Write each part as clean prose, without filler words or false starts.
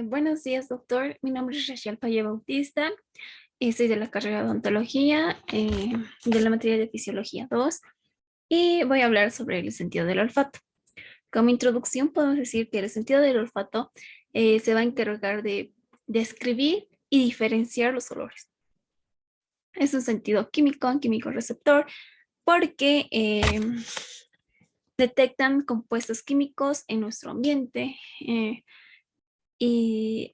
Buenos días, doctor. Mi nombre es Rachel Valle Bautista. Soy de la carrera de odontología, de la materia de fisiología 2, y voy a hablar sobre el sentido del olfato. Como introducción, podemos decir que el sentido del olfato se va a encargar de describir y diferenciar los olores. Es un sentido químico, un químico receptor, porque detectan compuestos químicos en nuestro ambiente. Y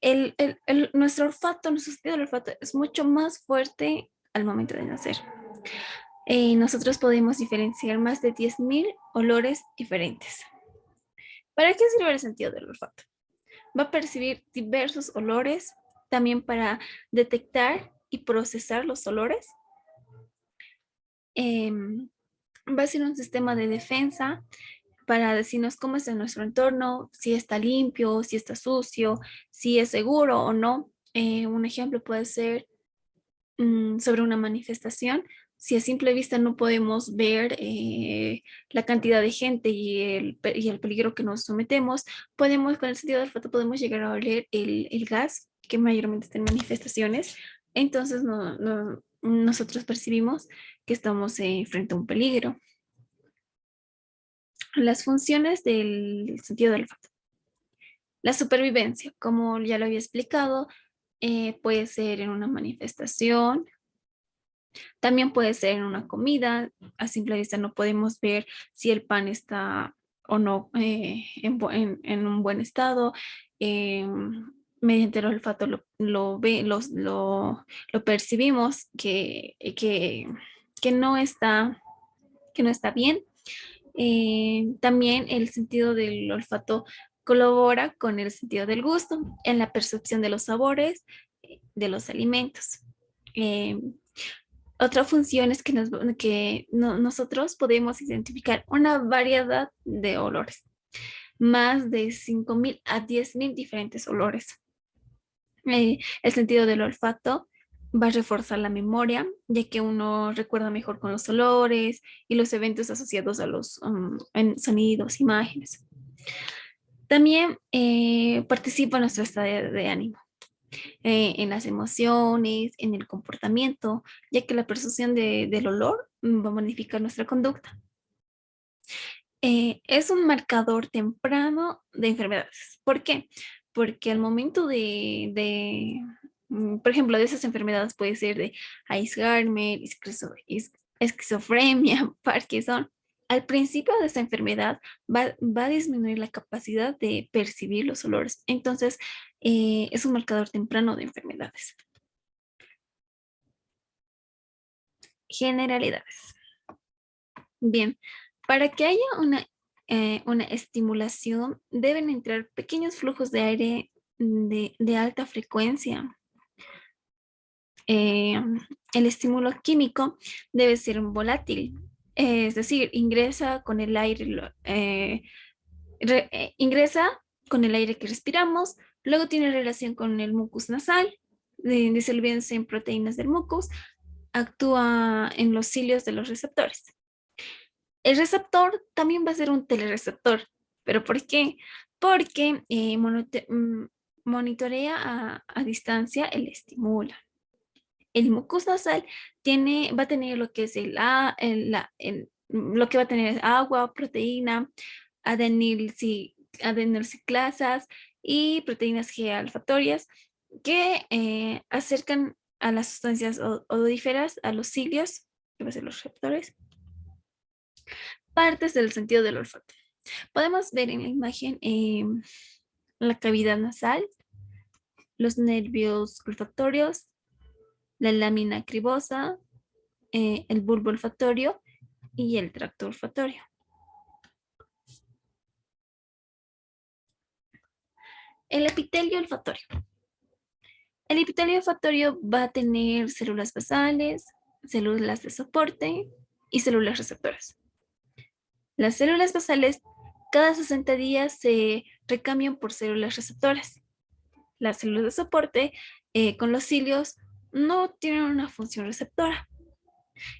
nuestro olfato, nuestro sentido del olfato es mucho más fuerte al momento de nacer. Nosotros podemos diferenciar más de 10.000 olores diferentes. ¿Para qué sirve el sentido del olfato? Va a percibir diversos olores, también para detectar y procesar los olores. Va a ser un sistema de defensa para decirnos cómo está nuestro entorno, si está limpio, si está sucio, si es seguro o no. Un ejemplo puede ser sobre una manifestación. Si a simple vista no podemos ver la cantidad de gente y el peligro que nos sometemos, podemos, con el sentido del olfato, podemos llegar a oler el gas que mayormente está en manifestaciones. Entonces nosotros percibimos que estamos frente a un peligro. Las funciones del sentido del olfato. La supervivencia, como ya lo había explicado, puede ser en una manifestación, también puede ser en una comida. A simple vista no podemos ver si el pan está o no en un buen estado. Eh, Mediante el olfato lo percibimos que no está, que no está bien. También el sentido del olfato colabora con el sentido del gusto en la percepción de los sabores de los alimentos. Eh, Otra función es que nosotros podemos identificar una variedad de olores, más de 5.000 a 10.000 diferentes olores. El sentido del olfato va a reforzar la memoria, ya que uno recuerda mejor con los olores y los eventos asociados a los en sonidos, imágenes. También participa en nuestro estado de ánimo, en las emociones, en el comportamiento, ya que la percepción del olor va a modificar nuestra conducta. Es un marcador temprano de enfermedades. ¿Por qué? Porque al momento por ejemplo, de esas enfermedades puede ser de Alzheimer, esquizofrenia, Parkinson. Al principio de esta enfermedad va a disminuir la capacidad de percibir los olores. Entonces, es un marcador temprano de enfermedades. Generalidades. Bien, para que haya una estimulación, deben entrar pequeños flujos de aire de alta frecuencia. Eh, el estímulo químico debe ser un volátil, es decir, ingresa con el aire que respiramos, luego tiene relación con el mucus nasal, disolviéndose en proteínas del mucus, actúa en los cilios de los receptores. El receptor también va a ser un telereceptor. ¿Pero por qué? Porque monitorea a distancia el estímulo. El mucus nasal va a tener lo que es lo que va a tener es agua, proteína, adenilciclasas y proteínas G alfatorias que acercan a las sustancias odoríferas a los cilios, que va a ser los receptores. Partes del sentido del olfato. Podemos ver en la imagen la cavidad nasal, los nervios olfatorios, la lámina cribosa, el bulbo olfatorio y el tracto olfatorio. El epitelio olfatorio. El epitelio olfatorio va a tener células basales, células de soporte y células receptoras. Las células basales cada 60 días se recambian por células receptoras. Las células de soporte con los cilios no tienen una función receptora.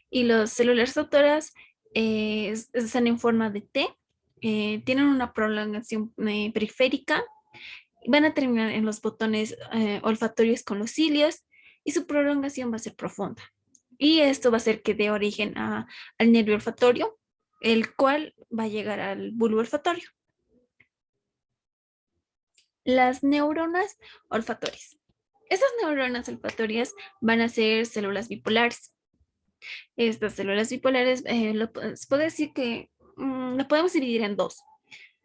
Y las células receptoras están en forma de T, tienen una prolongación periférica Van a terminar en los botones olfatorios con los cilios y su prolongación va a ser profunda. Y esto va a hacer que dé origen al nervio olfatorio, el cual va a llegar al bulbo olfatorio. Las neuronas olfatorias. Estas neuronas olfatorias van a ser células bipolares. Estas células bipolares, se puede decir que las podemos dividir en dos.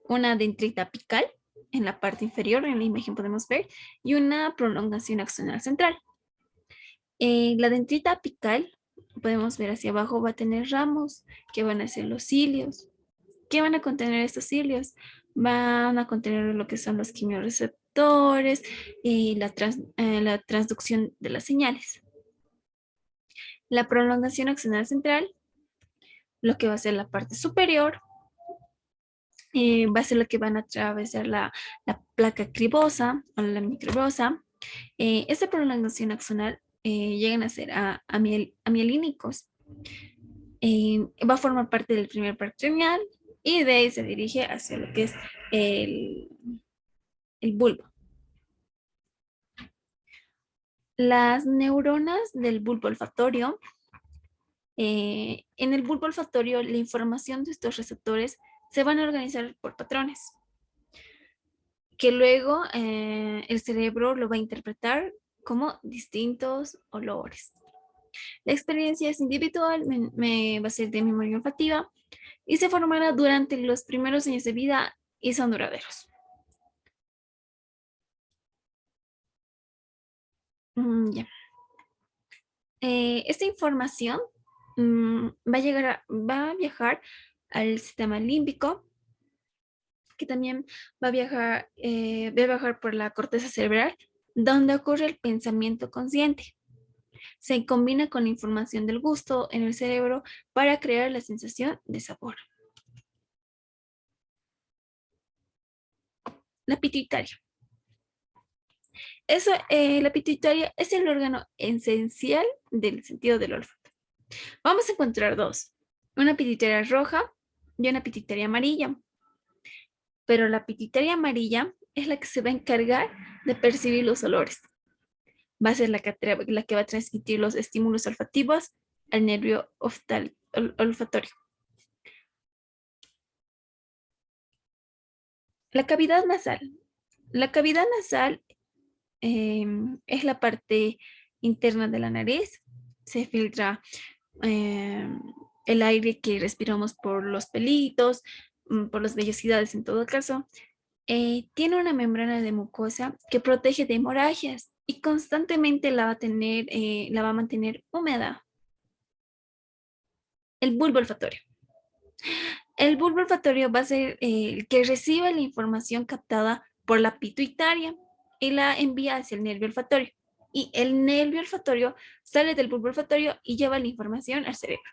Una dendrita apical, en la parte inferior, en la imagen podemos ver, y una prolongación axonal central. La dendrita apical, podemos ver hacia abajo, va a tener ramos que van a ser los cilios. ¿Qué van a contener estos cilios? Van a contener lo que son los quimiorreceptores y la transducción de las señales. La prolongación axonal central, lo que va a ser la parte superior, va a ser lo que van a atravesar la placa cribosa o la microbosa. Esta prolongación axonal llegan a ser amielínicos. Va a formar parte del primer par craneal y de ahí se dirige hacia lo que es el, el bulbo. Las neuronas del bulbo olfatorio. En el bulbo olfatorio, la información de estos receptores se van a organizar por patrones, que luego el cerebro lo va a interpretar como distintos olores. La experiencia es individual, va a ser de memoria olfativa y se formará durante los primeros años de vida y son duraderos. Ya. Esta información va a viajar al sistema límbico, que también va a viajar por la corteza cerebral, donde ocurre el pensamiento consciente. Se combina con la información del gusto en el cerebro para crear la sensación de sabor. La pituitaria. La pituitaria es el órgano esencial del sentido del olfato. Vamos a encontrar dos, una pituitaria roja y una pituitaria amarilla. Pero la pituitaria amarilla es la que se va a encargar de percibir los olores. Va a ser la que va a transmitir los estímulos olfativos al nervio olfatorio. La cavidad nasal. La cavidad nasal es la parte interna de la nariz. Se filtra el aire que respiramos por los pelitos, por las vellosidades en todo caso. Tiene una membrana de mucosa que protege de hemorragias y constantemente la va a mantener húmeda. El bulbo olfatorio. El bulbo olfatorio va a ser el que recibe la información captada por la pituitaria y la envía hacia el nervio olfatorio. Y el nervio olfatorio sale del bulbo olfatorio y lleva la información al cerebro.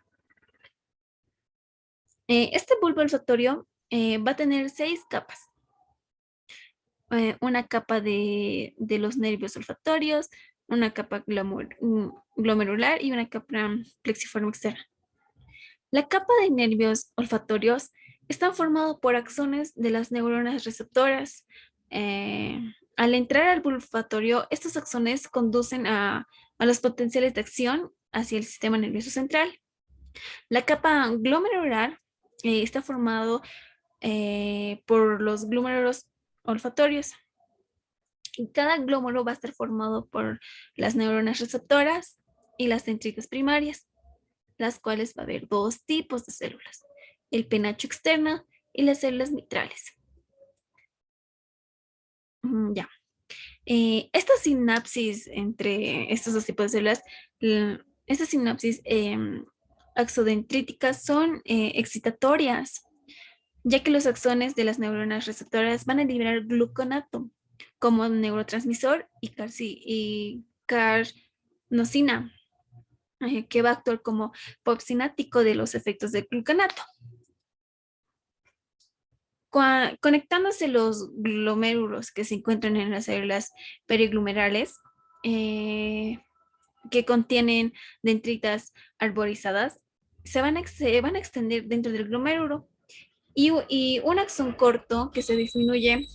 Este bulbo olfatorio va a tener 6 capas. Una capa de los nervios olfatorios, una capa glomerular y una capa plexiforme externa. La capa de nervios olfatorios está formada por axones de las neuronas receptoras. Al entrar al bulbo olfatorio, estos axones conducen a los potenciales de acción hacia el sistema nervioso central. La capa glomerular está formado por los glómerulos olfatorios. Y cada glómerulo va a estar formado por las neuronas receptoras y las dendritas primarias, las cuales va a haber 2 tipos de células, el penacho externo y las células mitrales. Ya. Esta sinapsis entre estos 2 tipos de células, estas sinapsis axodendríticas son excitatorias, ya que los axones de las neuronas receptoras van a liberar gluconato como neurotransmisor y carnosina, que va a actuar como postsináptico de los efectos del gluconato. Conectándose los glomérulos que se encuentran en las células periglomerales, que contienen dendritas arborizadas, se van a extender dentro del glomérulo y un axón corto que se disminuye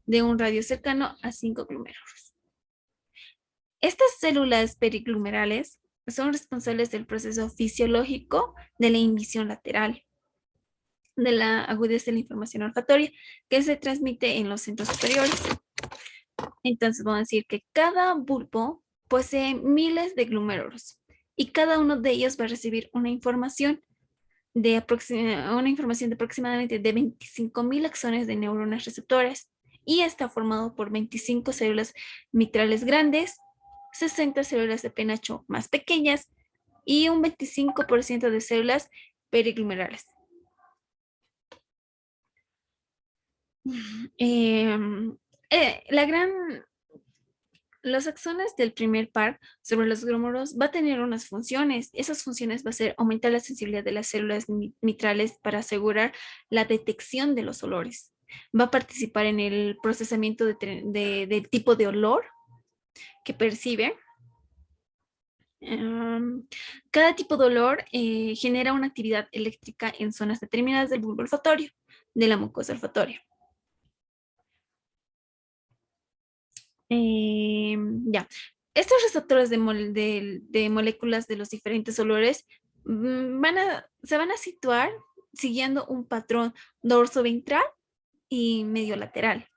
de un radio cercano a 5 glúmerulos. Estas células periglumerales son responsables del proceso fisiológico de la inhibición lateral, de la agudeza de la información olfatoria, que se transmite en los centros superiores. Entonces vamos a decir que cada bulbo posee miles de glúmerulos y cada uno de ellos va a recibir una información de aproximadamente de 25.000 axones de neuronas receptoras y está formado por 25 células mitrales grandes, 60 células de penacho más pequeñas y un 25% de células periglumerales. La gran Los axones del primer par sobre los glúmerulos va a tener unas funciones. Esas funciones va a ser aumentar la sensibilidad de las células mitrales para asegurar la detección de los olores. Va a participar en el procesamiento del tipo de olor que percibe. Cada tipo de olor genera una actividad eléctrica en zonas determinadas del bulbo olfatorio, de la mucosa olfatoria. Ya. Estos receptores de moléculas de los diferentes olores se van a situar siguiendo un patrón dorso-ventral y medio lateral.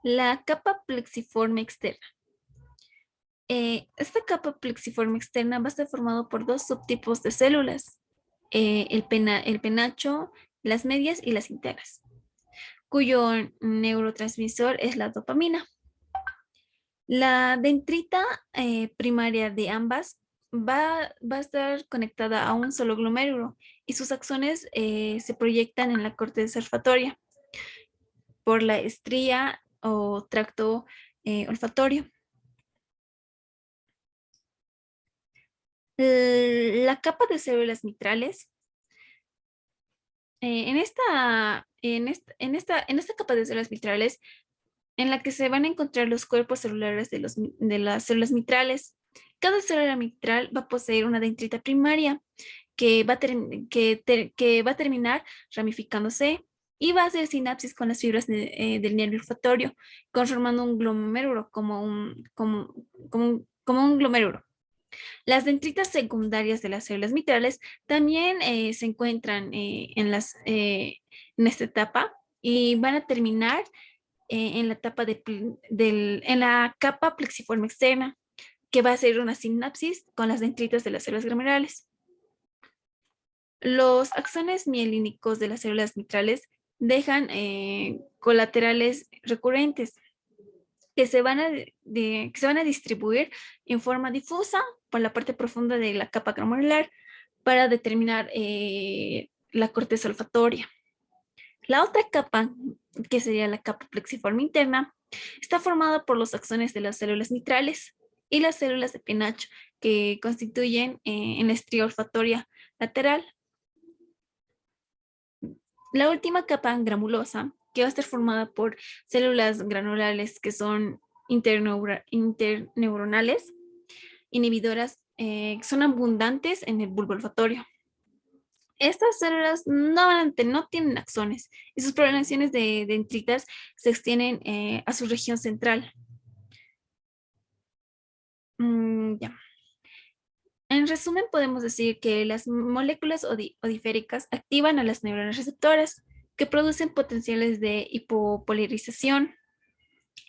La capa plexiforme externa. Esta capa plexiforme externa va a estar formada por dos subtipos de células, el penacho, las medias y las internas, cuyo neurotransmisor es la dopamina. La dendrita primaria de ambas va a estar conectada a un solo glomérulo y sus axones se proyectan en la corteza olfatoria por la estría o tracto olfatorio. La capa de células mitrales. En esta capa de células mitrales en la que se van a encontrar los cuerpos celulares de las células mitrales. Cada célula mitral va a poseer una dendrita primaria que va a terminar ramificándose y va a hacer sinapsis con las fibras del nervio olfatorio, conformando un glomérulo como un glomérulo. Las dendritas secundarias de las células mitrales también se encuentran en esta etapa y van a terminar en la etapa en la capa plexiforme externa, que va a ser una sinapsis con las dendritas de las células glomerales. Los axones mielínicos de las células mitrales dejan colaterales recurrentes que se van a distribuir en forma difusa por la parte profunda de la capa glomerular para determinar la corteza olfatoria. La otra capa, que sería la capa plexiforme interna, está formada por los axones de las células mitrales y las células de penacho que constituyen en la estría olfatoria lateral. La última capa granulosa, que va a estar formada por células granulares que son interneuronales, inhibidoras, son abundantes en el bulbo olfatorio. Estas células no tienen axones y sus prolongaciones de dendritas se extienden a su región central. Ya. En resumen, podemos decir que las moléculas odiféricas activan a las neuronas receptoras que producen potenciales de hipopolarización,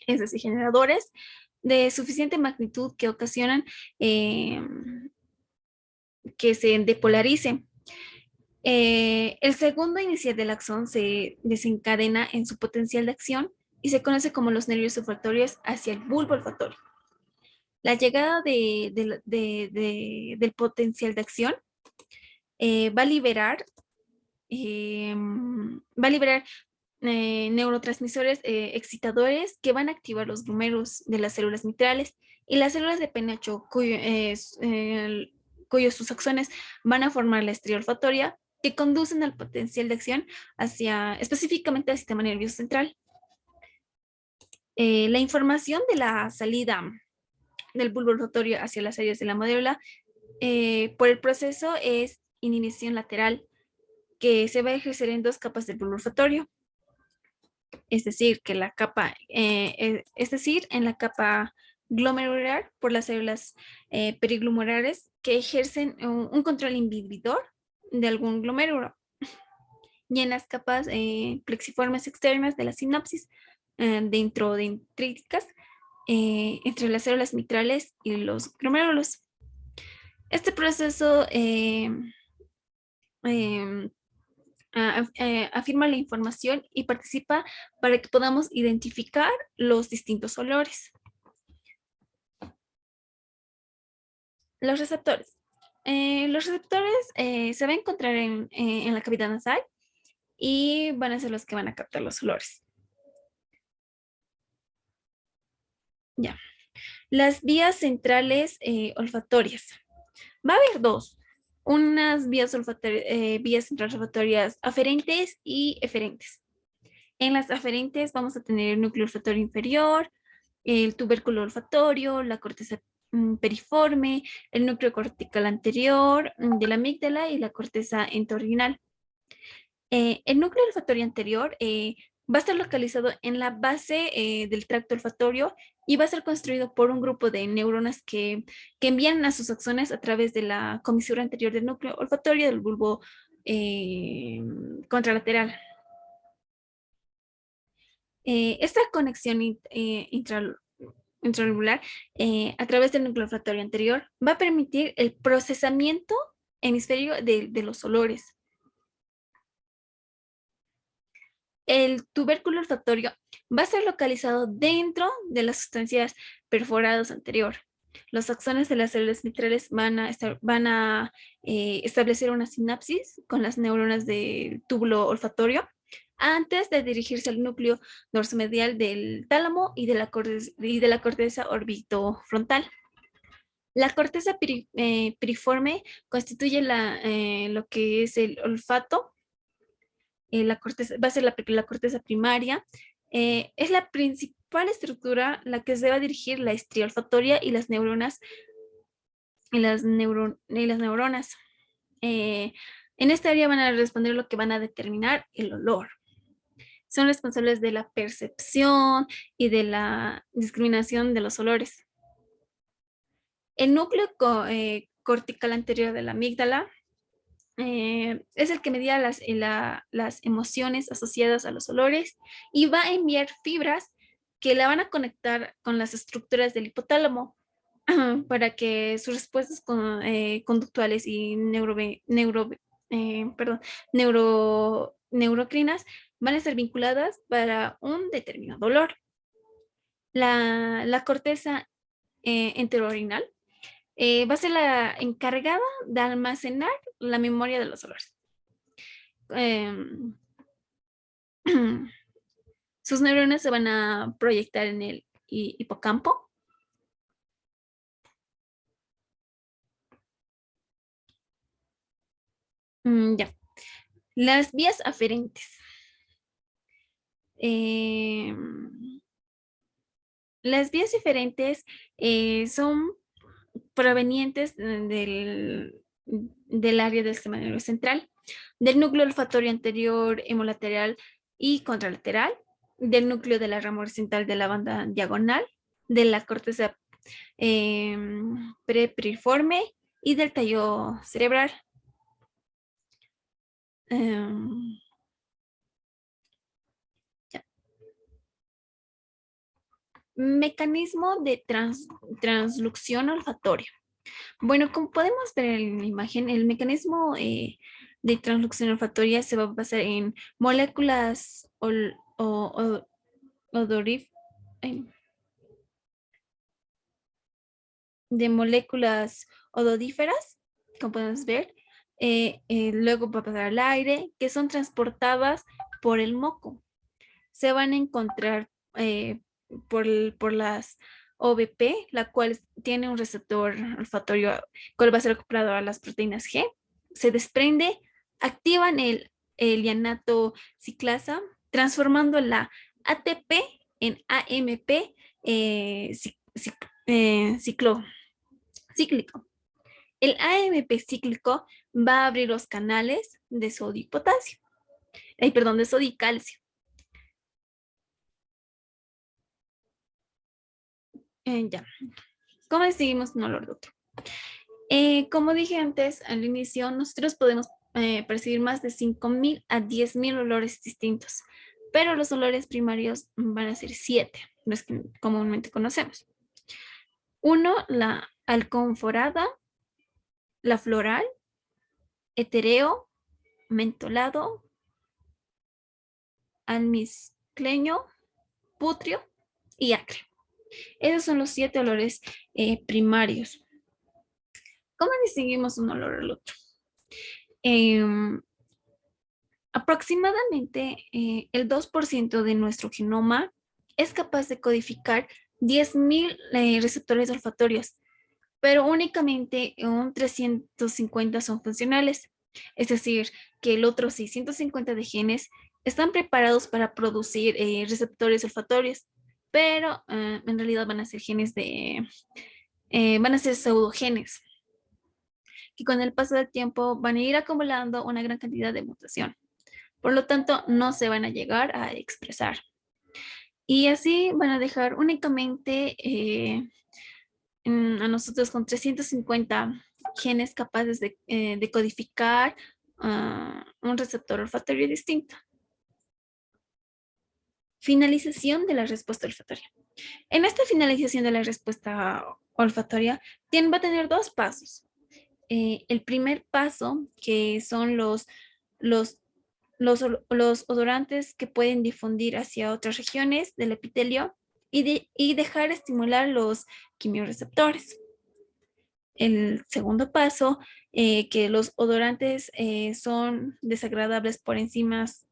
es decir, generadores de suficiente magnitud que ocasionan que se depolaricen. El segundo inicial del axón se desencadena en su potencial de acción y se conoce como los nervios olfatorios hacia el bulbo olfatorio. La llegada del potencial de acción va a liberar neurotransmisores excitadores que van a activar los glúmerulos de las células mitrales y las células de penacho cuyos sus axones van a formar la estría olfatoria que conducen al potencial de acción específicamente al sistema nervioso central. La información de la salida del bulbo olfatorio hacia las áreas de la médula por el proceso es inhibición lateral, que se va a ejercer en dos capas del bulbo olfatorio. Es decir, que la capa, es decir, en la capa glomerular por las células periglomerares que ejercen un control inhibidor de algún glomérulo, y en las capas plexiformes externas de la sinapsis dendríticas entre las células mitrales y los glomérulos. Este proceso eh, afirma la información y participa para que podamos identificar los distintos olores. Los receptores. Los receptores se van a encontrar en la cavidad nasal y van a ser los que van a captar los olores. Ya. Las vías centrales olfatorias. Va a haber dos. Unas vías centrales olfatorias aferentes y eferentes. En las aferentes vamos a tener el núcleo olfatorio inferior, el tubérculo olfatorio, la corteza periforme, el núcleo cortical anterior de la amígdala y la corteza entorrinal. El núcleo olfatorio anterior va a estar localizado en la base del tracto olfatorio y va a ser construido por un grupo de neuronas que envían a sus axones a través de la comisura anterior del núcleo olfatorio del bulbo contralateral. Esta conexión intracelular a través del núcleo olfatorio anterior va a permitir el procesamiento hemisferio de los olores. El tubérculo olfatorio va a ser localizado dentro de las sustancias perforadas anterior. Los axones de las células mitrales van a establecer una sinapsis con las neuronas del túbulo olfatorio antes de dirigirse al núcleo dorsomedial del tálamo y de la corteza orbitofrontal. La corteza piriforme constituye lo que es el olfato. La corteza, va a ser la corteza primaria. Es la principal estructura la que se va a dirigir la estría olfatoria y las neuronas. En esta área van a responder lo que van a determinar el olor. Son responsables de la percepción y de la discriminación de los olores. El núcleo cortical anterior de la amígdala es el que media las emociones asociadas a los olores y va a enviar fibras que la van a conectar con las estructuras del hipotálamo para que sus respuestas conductuales y neurocrinas van a estar vinculadas para un determinado olor. La corteza enterorenal va a ser la encargada de almacenar la memoria de los olores. Sus neuronas se van a proyectar en el hipocampo. Ya. Las vías aferentes. Las vías aferentes son provenientes del área del sistema nervioso central, del núcleo olfatorio anterior, hemolateral y contralateral, del núcleo de la rama horizontal de la banda diagonal, de la corteza prepiriforme y del tallo cerebral. Mecanismo de translucción olfatoria. Bueno, como podemos ver en la imagen, el mecanismo de translucción olfatoria se va a basar en moléculas de moléculas ododíferas, como podemos ver. Luego va a pasar al aire, que son transportadas por el moco. Se van a encontrar por las OVP, la cual tiene un receptor olfatorio, cual va a ser acoplado a las proteínas G. Se desprende, activan el llanato ciclasa, transformando la ATP en AMP cíclico. El AMP cíclico va a abrir los canales de sodio y potasio. Perdón, de sodio y calcio. Ya. ¿Cómo distinguimos un olor de otro? Como dije antes, al inicio, nosotros podemos percibir más de 5.000 a 10.000 olores distintos, pero los olores primarios van a ser 7, los que comúnmente conocemos. Uno, la alconforada, la floral, etereo, mentolado, almizcleño, putrio y acre. Esos son los 7 olores primarios. ¿Cómo distinguimos un olor al otro? Em, Aproximadamente el 2% de nuestro genoma es capaz de codificar 10.000 receptores olfatorios, pero únicamente un 350 son funcionales. Es decir, que el otro 650 de genes están preparados para producir receptores olfatorios, pero en realidad van a ser van a ser pseudogenes, que con el paso del tiempo van a ir acumulando una gran cantidad de mutación. Por lo tanto, no se van a llegar a expresar. Y así van a dejar únicamente a nosotros con 350 genes capaces de codificar un receptor olfatorio distinto. Finalización de la respuesta olfatoria. En esta finalización de la respuesta olfatoria va a tener dos pasos. El primer paso, que son los los odorantes que pueden difundir hacia otras regiones del epitelio y dejar estimular los quimioreceptores. El segundo paso, que los odorantes son desagradables por enzimas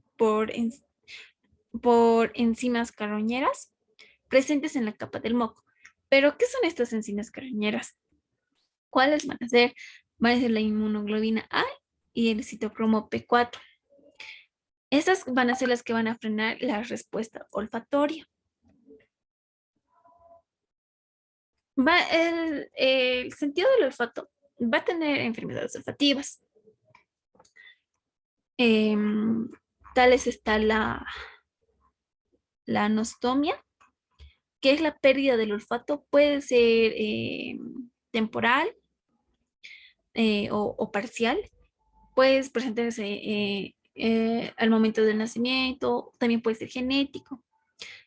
carroñeras presentes en la capa del moco. ¿Pero qué son estas enzimas carroñeras? ¿Cuáles van a ser? Van a ser la inmunoglobina A y el citocromo P4. Estas van a ser las que van a frenar la respuesta olfatoria. El sentido del olfato va a tener enfermedades olfativas. Tales está la anostomia, que es la pérdida del olfato. Puede ser temporal o parcial. Puede presentarse al momento del nacimiento, también puede ser genético.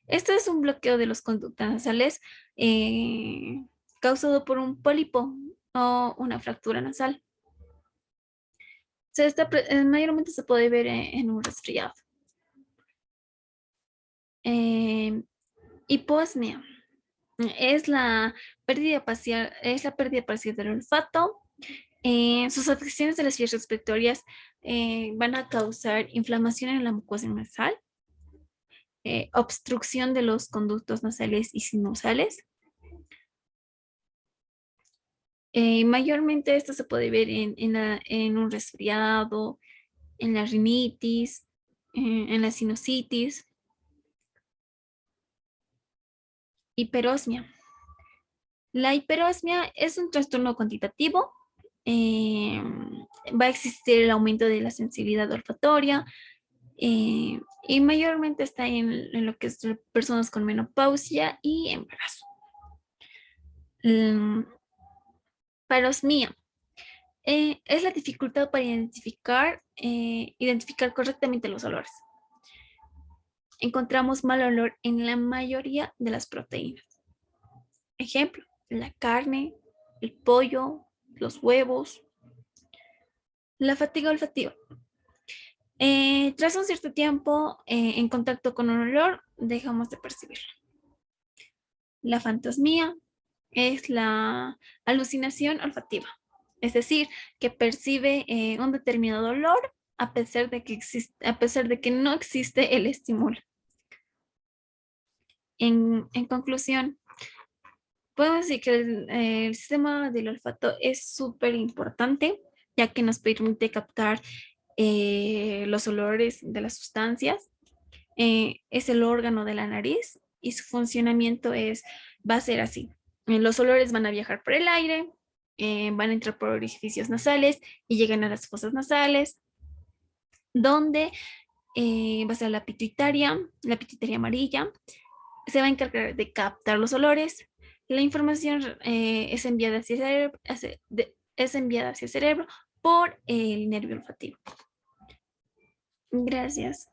Esto es un bloqueo de los conductos nasales causado por un pólipo o una fractura nasal. Mayormente se puede ver en un resfriado. Hiposmia es la pérdida parcial del olfato. Sus afecciones de las vías respiratorias van a causar inflamación en la mucosa nasal, obstrucción de los conductos nasales y sinusales. Mayormente esto se puede ver en un resfriado, en la rinitis, en la sinusitis. Hiperosmia. La hiperosmia es un trastorno cuantitativo. eh, Va a existir el aumento de la sensibilidad olfatoria y mayormente está en lo que es personas con menopausia y embarazo. Mm, Parosmia. Es la dificultad para identificar correctamente los olores. Encontramos mal olor en la mayoría de las proteínas. Ejemplo, la carne, el pollo, los huevos. La fatiga olfativa. Tras un cierto tiempo en contacto con un olor, dejamos de percibirlo. La fantasmía es la alucinación olfativa, es decir, que percibe un determinado olor a pesar de que no existe el estímulo. En conclusión, podemos decir que el sistema del olfato es súper importante, ya que nos permite captar los olores de las sustancias. Es el órgano de la nariz y su funcionamiento va a ser así. Los olores van a viajar por el aire, van a entrar por orificios nasales y llegan a las fosas nasales, donde va a ser la pituitaria amarilla, se va a encargar de captar los olores. La información es enviada hacia el cerebro, es enviada hacia el cerebro por el nervio olfativo. Gracias.